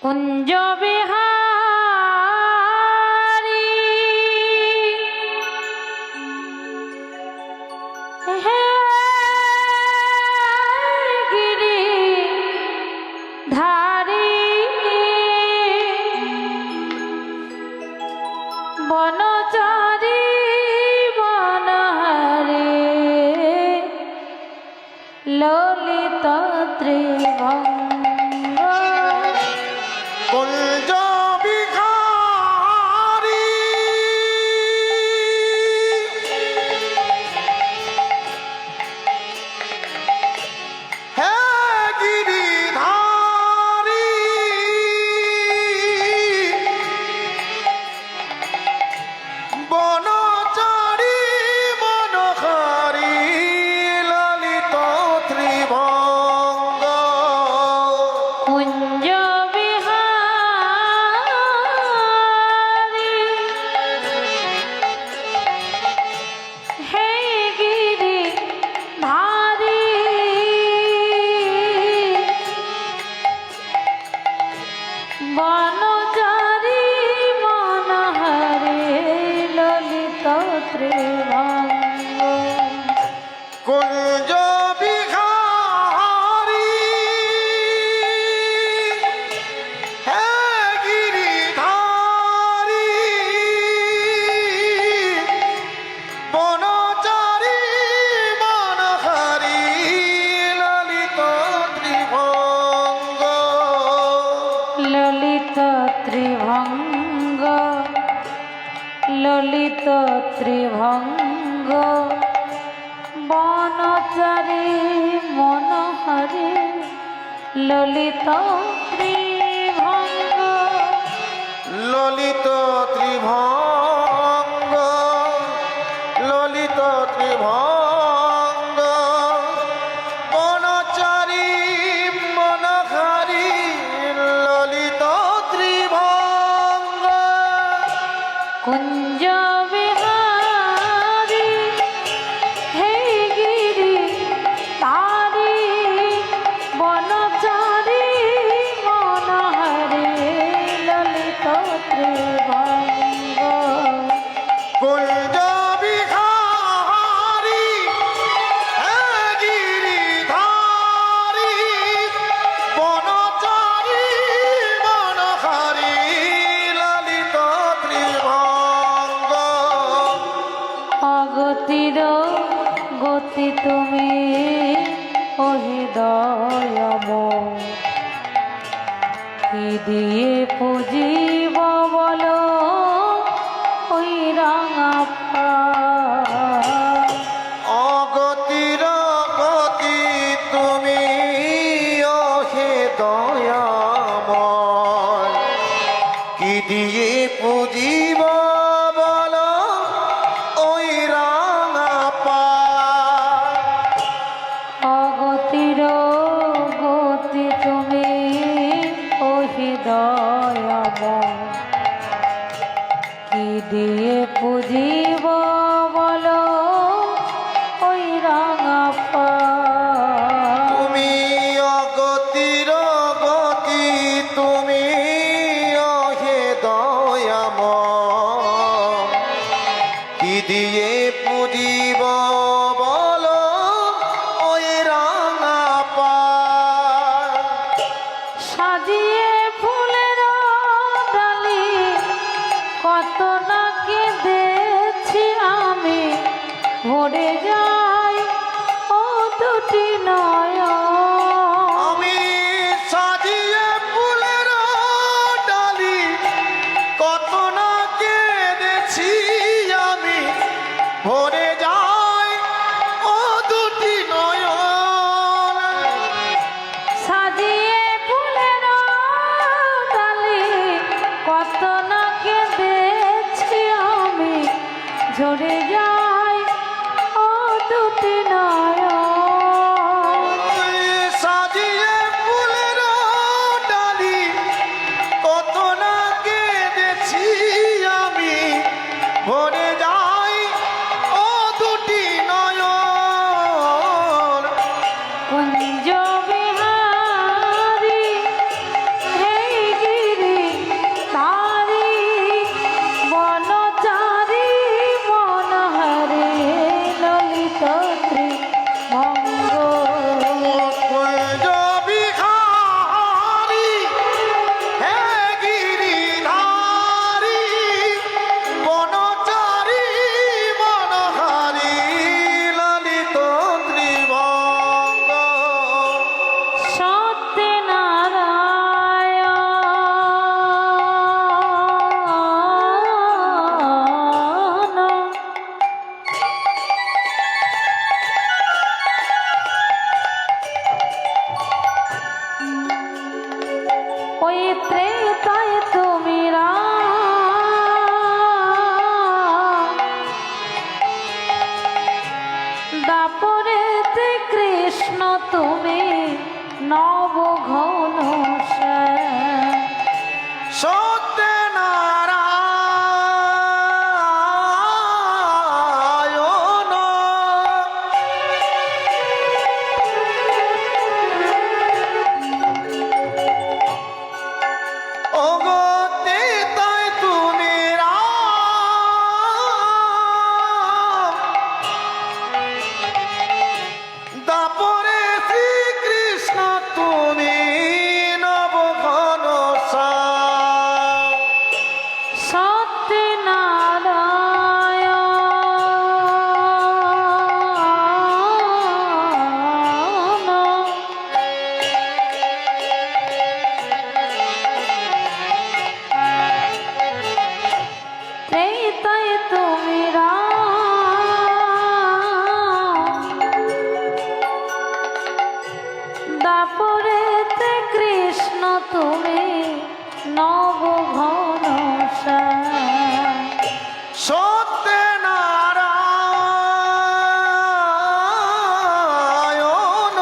কুঞ্জ বিহারী হে গিরি ধারী বনচারী বনহারে ললিত ত্রিভঙ্গ কুঞ্জ বিহারী হে গিরিধারী বনচারী বনহারী ললিত ত্রিভঙ্গ কুঞ্জ বিহারী হে গিরি ধারী বনচারী মনহারে ললিত ত্রিভঙ্গ কুঞ্জ বিহারী হে গিরিধারী বনচারী বনহারী ললিত ত্রিভঙ্গ ললিত ত্রিভঙ্গ ললিত ত্রিভঙ্গ বনচারী মনোহরে ললিত ত্রিভঙ্গ ললিত ত্রিভঙ্গ ললিত ত্রিভঙ্গ বনচারী মনহারী ললিত ত্রিভঙ্গ কুঞ্জ বিহারী হে গিরি ধারী বনচারী মনোহরে ললিত ত্রিভঙ্গ কুঞ্জ বিহারী হে গিরিধারী বনচারী বনহারী ললিত ত্রিভঙ্গ অগতির গতি তুমি ওহে দয়াম কি দিয়ে পুজিব বল ওই রাঙা পাড়। অগতির গতি তুমি ওহে দয়াময় কি দিয়ে পুজিব বল ওই রাঙা পাড়। অগতির গতি তুমি ওহে দয়াম কি দিয়ে পুজিব বল ওই রাঙা পাড়। তুমি অগতির গতি তুমি ওহে দয়াময় কি দিয়ে পুজিব বল ওই রাঙা পাড়। সাজিয়ে ফুলের ডালি কত না কেঁদেছি আমি ভরে যাই ও দুটি নয়ন। আমি সাজিয়ে ফুলের ডালি কত না কেঁদেছি আমি ভরে যাই ও দুটি নয়ন। সাজিয়ে ফুলের ওই ত্রেতায় তুমি রাম, দাপরেতে কৃষ্ণ তুমি নব ঘন শ্যাম। সত্যনারায়ণ ওগো তেতাই তুমি রাম, দাপরে শ্রীকৃষ্ণ তুমি নব ঘন শ্যাম। সত্যনারায়ণ ত্রেতায় তুমি রাম, দাপরেতে কৃষ্ণ তুমি নব ঘন শ্যাম। সত্যনারায়ণ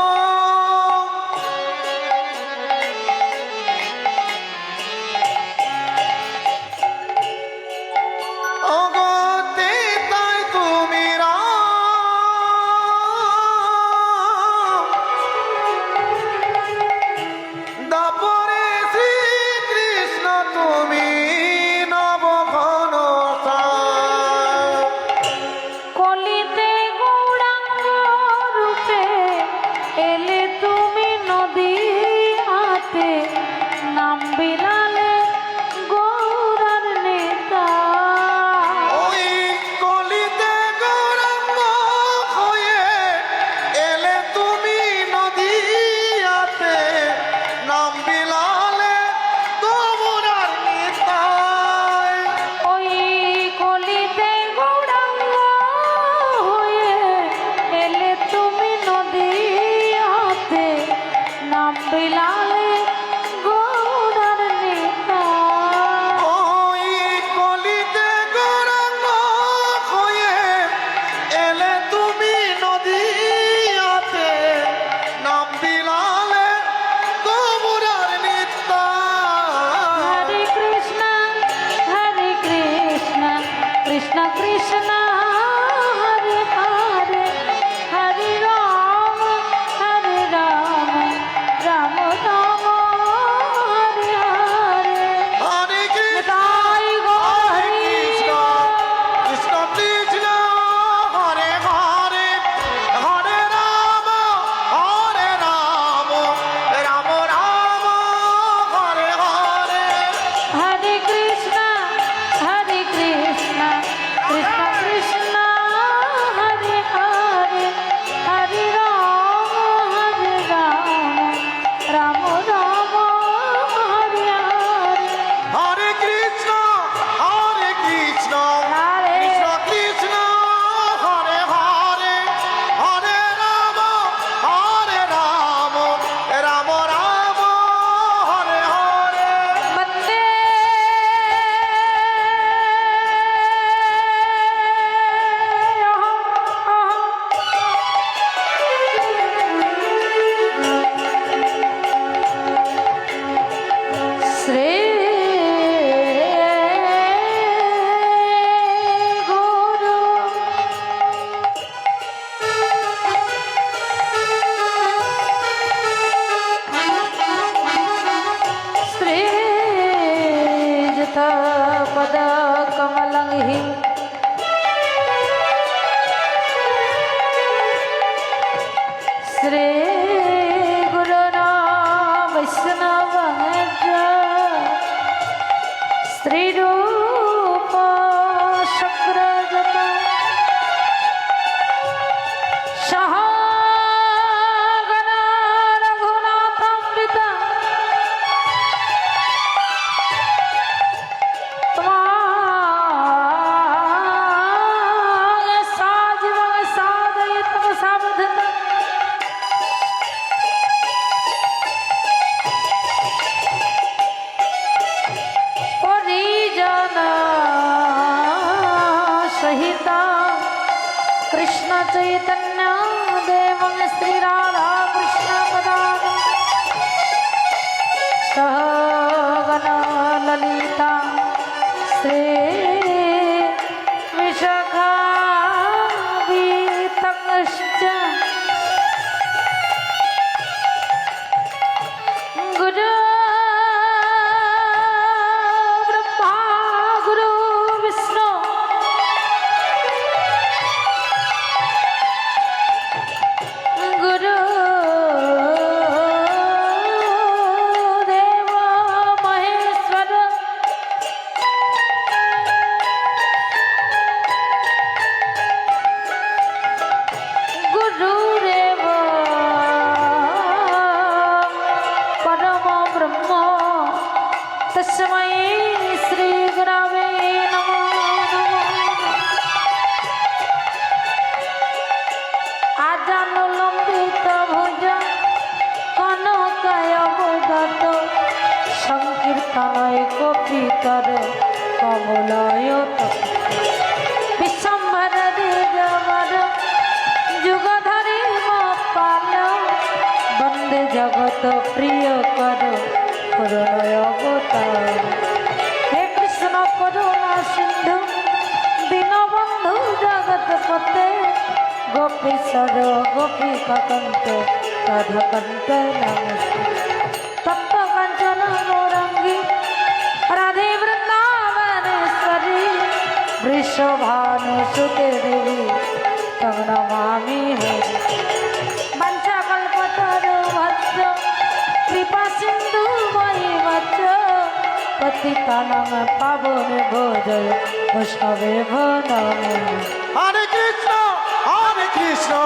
ওগো তেতাই তুমি রাম, দাপরে শ্রীকৃষ্ণ তুমি श्री राधा कृष्ण पदान सहगन ललिता श्री विशाखावीतकश्च गुरु ब्रह्मा गुरु विष्णु गुरु देव महेश्वर गुरुरेव परम ब्रह्म तस्मै श्री गुरवे नमो नमः आजानुलंबित भुज कनकाय मुदत संकीर्तनय कपितर कमलाय विश्वम्भर देवर जुगधरी गोपाल वंदे जगत प्रिय कर करुणय अवतार हे कृष्ण करुणा सिंधु दीनबंधु जगत पते गोपीश्वर गोपिका कंठ राधा कंठ नमस्ते तप्त कंचन गौरंगी राधे वृंदावनेश्वरी वृषभानुसुते देवी तम नमामि हरि वंशकल्पतरुभ्यश्च कृपा सिंधु वैवच पतितानां पावनेभ्यो वैष्णवेभ्यो नमः Hare Krishna, Hare Krishna,